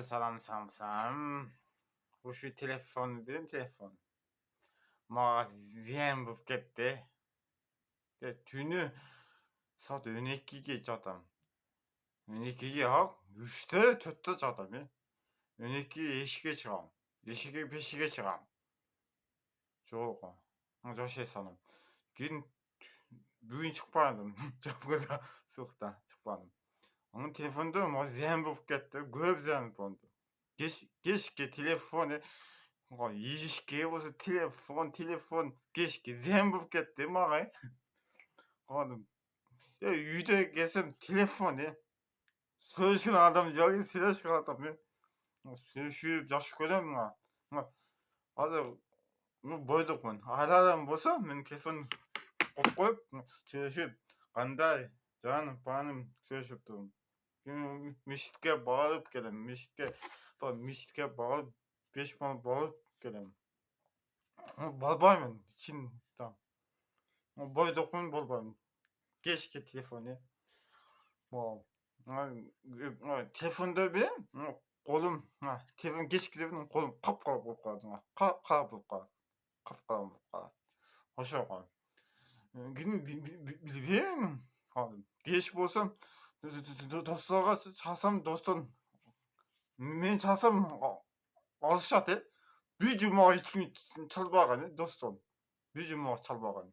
Салам. Уши телефон dedim telefon. Магазин болып кетті. Түні саат 12-ге жатам. 12-ге ақ 3-те 4-те жатам. 12-ге ешіге шығам. Ешіге 5-ге шығам. Жоқ. Жошы санам. Кейін бүгін шықпадым. Жапқыда суықта шықпадым. Оның телефонда магазин болып кетті. Көп зиян болды. Кешке телефоны ешке болса телефон кешке зиян болып кетті маған. Үйде келсем телефон сөйлескен адам жоқ, сөйлескен адам сөйлесіп жақсы көремін. Азыр бойдықпын. Арадан болса мен телефон қойып қойып сөйлесіп қандай жаным паным сөйлесіп тұрмын. Мешітке барып келемін. Мешітке барып 5 минут барып келемін. Барбаймын. Бойдықпын болбаймын. Кешке телефон. Телефонда мен қолым телефон кешке телефон қолым қап-қара болып қалады. Қап-қара болып қалады. Ошоға. Білмеймін. Кеш болсам достарға шалсам достан мен шалсам алышады. Видеома ешкім çalбаған достан. Видеома çalбаған.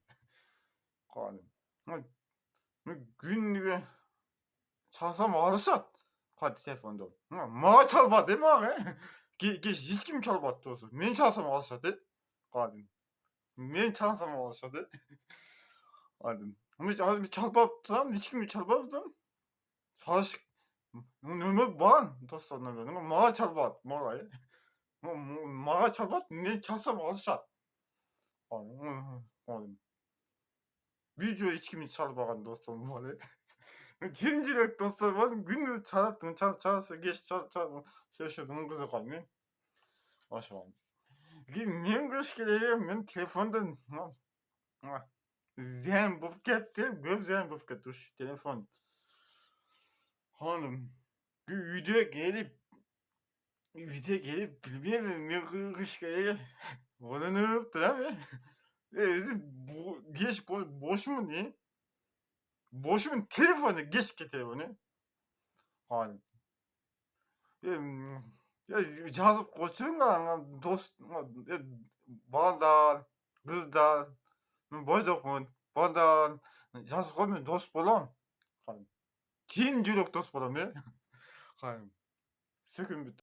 Күніге çalsam алышады. Телефонда. Маған çalбады маған. Кеш ешкім çalбады досы. Мен çalsam алышады. Мен çalsam алышады. Мен çalбап тұрам, ешкім çalбап тұрам. Çalышық. Нөмір бар достар нөмір. Маған çalбады. Маған çalбады. Мен çalsam алышады. Видео ешкім çalбаған достарым бар. Жемжирек достар бар. Күні çalасы кеш сөйлесіп қызық мен. Ошоға. Мен көшкелеге мен телефондан зиян болып кетті. Көп зиян болып кетті уж телефон. Үйде келіп білмеймін мен көшкелеге ойланып тұрам. Кеш бошмын. Бошмын телефоны кешке телефоны. Жазып қойсың дос балдар, қыздар. Мен бойдақпын. Балдар жазып қой мен дос боламын. Кейін жүрек дос боламын. Сөкім бітті.